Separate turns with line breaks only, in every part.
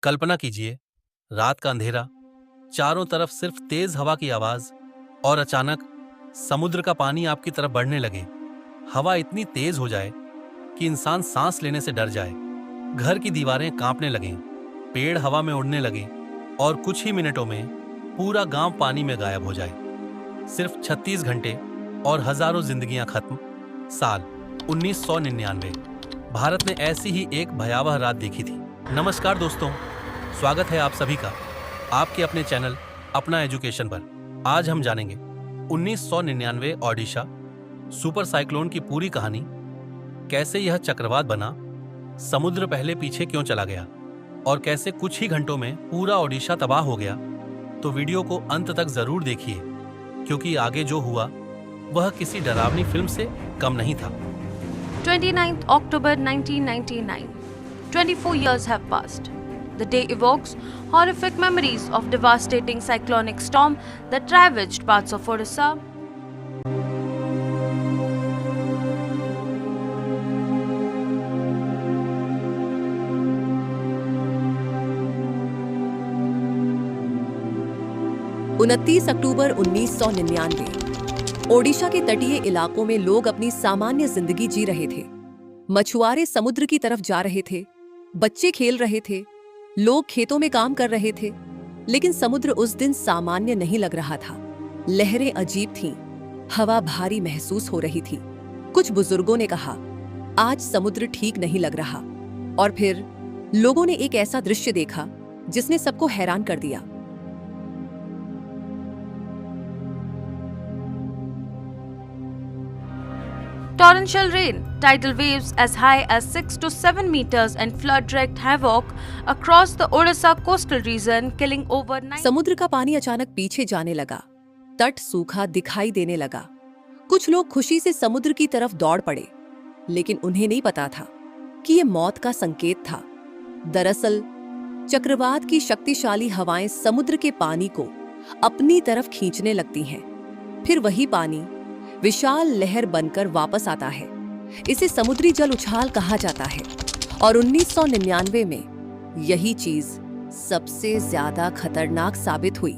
कल्पना कीजिए, रात का अंधेरा, चारों तरफ सिर्फ तेज हवा की आवाज और अचानक समुद्र का पानी आपकी तरफ बढ़ने लगे। हवा इतनी तेज हो जाए कि इंसान सांस लेने से डर जाए। घर की दीवारें कांपने लगें, पेड़ हवा में उड़ने लगे और कुछ ही मिनटों में पूरा गांव पानी में गायब हो जाए। सिर्फ 36 घंटे और हजारों जिंदगियां खत्म। साल 1999। भारत ने ऐसी ही एक भयावह रात देखी थी। नमस्कार दोस्तों, स्वागत है आप सभी का आपके अपने चैनल अपना एजुकेशन पर। आज हम जानेंगे 1999 ओडिशा सुपर साइक्लोन की पूरी कहानी, कैसे यह चक्रवात बना, समुद्र पहले पीछे क्यों चला गया और कैसे कुछ ही घंटों में पूरा ओडिशा तबाह हो गया। तो वीडियो को अंत तक जरूर देखिए, क्योंकि आगे जो हुआ वह किसी डरावनी फिल्म से कम नहीं था।
29th October 1999. 24 years have passed. The day evokes horrific memories of devastating cyclonic storm that ravaged parts of Odisha.
उनतीस अक्टूबर 1999। ओडिशा के तटीय इलाकों में लोग अपनी सामान्य जिंदगी जी रहे थे। मछुआरे समुद्र की तरफ जा रहे थे, बच्चे खेल रहे थे, लोग खेतों में काम कर रहे थे। लेकिन समुद्र उस दिन सामान्य नहीं लग रहा था। लहरें अजीब थीं, हवा भारी महसूस हो रही थी। कुछ बुजुर्गों ने कहा, आज समुद्र ठीक नहीं लग रहा। और फिर लोगों ने एक ऐसा दृश्य देखा जिसने सबको हैरान कर दिया।
Torrential rain, tidal waves as high as 6 to 7 meters and flood wreaked havoc across the Odisha coastal region, killing over 9.
समुद्र का पानी अचानक पीछे जाने लगा, तट सूखा दिखाई देने लगा। कुछ लोग खुशी से समुद्र की तरफ दौड़ पड़े, लेकिन उन्हें नहीं पता था कि यह मौत का संकेत था। दरअसल चक्रवात की शक्तिशाली हवाएं समुद्र के पानी को अपनी तरफ खींचने लगती हैं। फिर वही पानी विशाल लहर बनकर वापस आता है। इसे समुद्री जल उछाल कहा जाता है। और 1999 में यही चीज सबसे ज्यादा खतरनाक साबित हुई।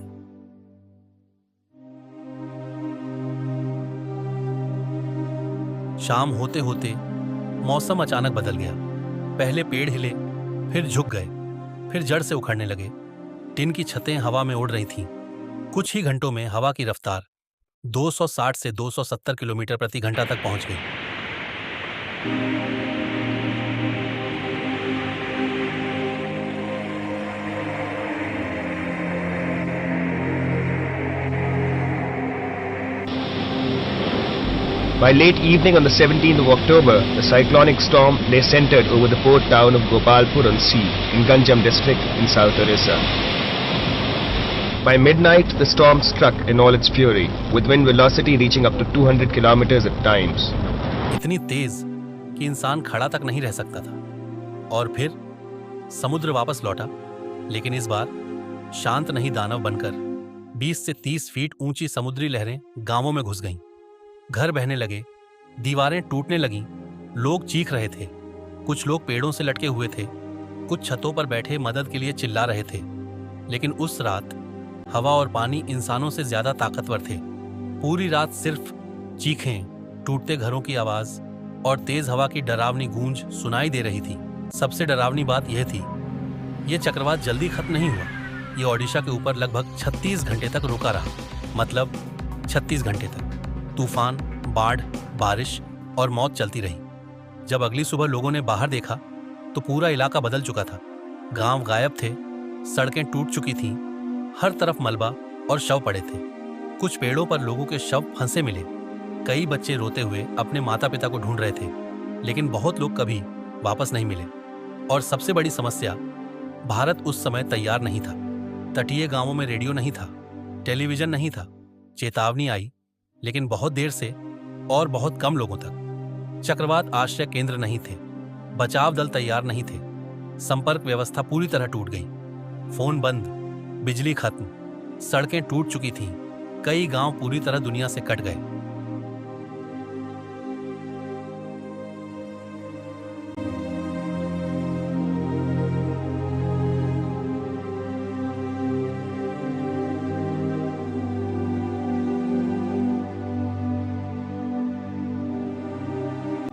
शाम होते होते मौसम अचानक बदल गया। पहले पेड़ हिले, फिर झुक गए, फिर जड़ से उखड़ने लगे। टिन की छतें हवा में उड़ रही थीं। कुछ ही घंटों में हवा की रफ्तार 260 से 270 किलोमीटर प्रति घंटा तक पहुंच गई।
By late evening on the 17th of October, the cyclonic storm lay centered over the port town of Gopalpur on Sea in Ganjam district in South Orissa. By midnight, the storm struck in all its fury, with wind velocity reaching up to 200 kilometers at times.
इतनी तेज कि इंसान खड़ा तक नहीं रह सकता था। और फिर समुद्र वापस लौटा, लेकिन इस बार शांत नहीं दानव बनकर 20 से 30 फीट ऊंची समुद्री लहरें गांवों में घुस गईं। घर बहने लगे, दीवारें टूटने लगीं, लोग चीख रहे थे। कुछ लोग पेड़ों से लटके हुए थे, कुछ छतों पर बैठे मदद के लिए चिल्ला रहे थे। लेकिन उस रात हवा और पानी इंसानों से ज्यादा ताकतवर थे। पूरी रात सिर्फ चीखें, टूटते घरों की आवाज और तेज हवा की डरावनी गूंज सुनाई दे रही थी। सबसे डरावनी बात यह थी, यह चक्रवात जल्दी खत्म नहीं हुआ। यह ओडिशा के ऊपर लगभग 36 घंटे तक रुका रहा। मतलब 36 घंटे तक तूफान, बाढ़, बारिश और मौत चलती रही। जब अगली सुबह लोगों ने बाहर देखा तो पूरा इलाका बदल चुका था। गांव गायब थे, सड़कें टूट चुकी थीं, हर तरफ मलबा और शव पड़े थे। कुछ पेड़ों पर लोगों के शव फंसे मिले। कई बच्चे रोते हुए अपने माता पिता को ढूंढ रहे थे, लेकिन बहुत लोग कभी वापस नहीं मिले। और सबसे बड़ी समस्या, भारत उस समय तैयार नहीं था। तटीय गांवों में रेडियो नहीं था, टेलीविजन नहीं था। चेतावनी आई, लेकिन बहुत देर से और बहुत कम लोगों तक। चक्रवात आश्रय केंद्र नहीं थे, बचाव दल तैयार नहीं थे। संपर्क व्यवस्था पूरी तरह टूट गई। फोन बंद, बिजली खत्म, सड़कें टूट चुकी थीं। कई गांव पूरी तरह दुनिया से कट गए।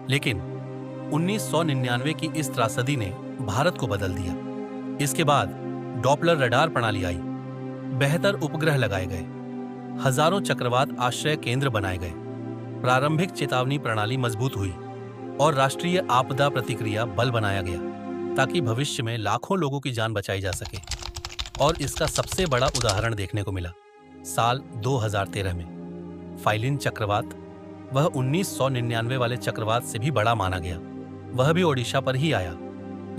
लेकिन 1999 की इस त्रासदी ने भारत को बदल दिया। इसके बाद डॉपलर रडार प्रणाली आई, बेहतर उपग्रह लगाए गए, हजारों चक्रवात आश्रय केंद्र बनाए गए, प्रारंभिक चेतावनी प्रणाली मजबूत हुई और राष्ट्रीय आपदा प्रतिक्रिया बल बनाया गया ताकि भविष्य में लाखों लोगों की जान बचाई जा सके। और इसका सबसे बड़ा उदाहरण देखने को मिला साल 2013 में। फाइलिन चक्रवात, वह 1999 वाले चक्रवात से भी बड़ा माना गया। वह भी ओडिशा पर ही आया,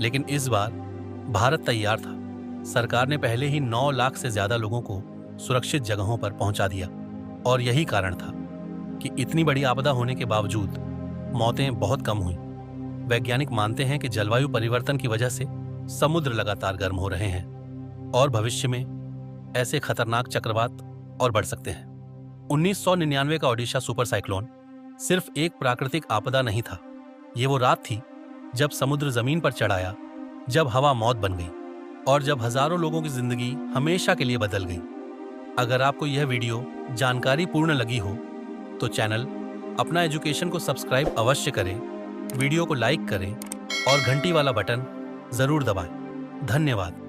लेकिन इस बार भारत तैयार था। सरकार ने पहले ही 9 लाख से ज्यादा लोगों को सुरक्षित जगहों पर पहुंचा दिया और यही कारण था कि इतनी बड़ी आपदा होने के बावजूद मौतें बहुत कम हुई। वैज्ञानिक मानते हैं कि जलवायु परिवर्तन की वजह से समुद्र लगातार गर्म हो रहे हैं और भविष्य में ऐसे खतरनाक चक्रवात और बढ़ सकते हैं। 1999 का ओडिशा सुपर साइक्लोन सिर्फ एक प्राकृतिक आपदा नहीं था। ये वो रात थी जब समुद्र जमीन पर चढ़ आया, जब हवा मौत बन गई और जब हजारों लोगों की जिंदगी हमेशा के लिए बदल गई। अगर आपको यह वीडियो जानकारी पूर्ण लगी हो तो चैनल अपना एजुकेशन को सब्सक्राइब अवश्य करें, वीडियो को लाइक करें और घंटी वाला बटन जरूर दबाएं। धन्यवाद।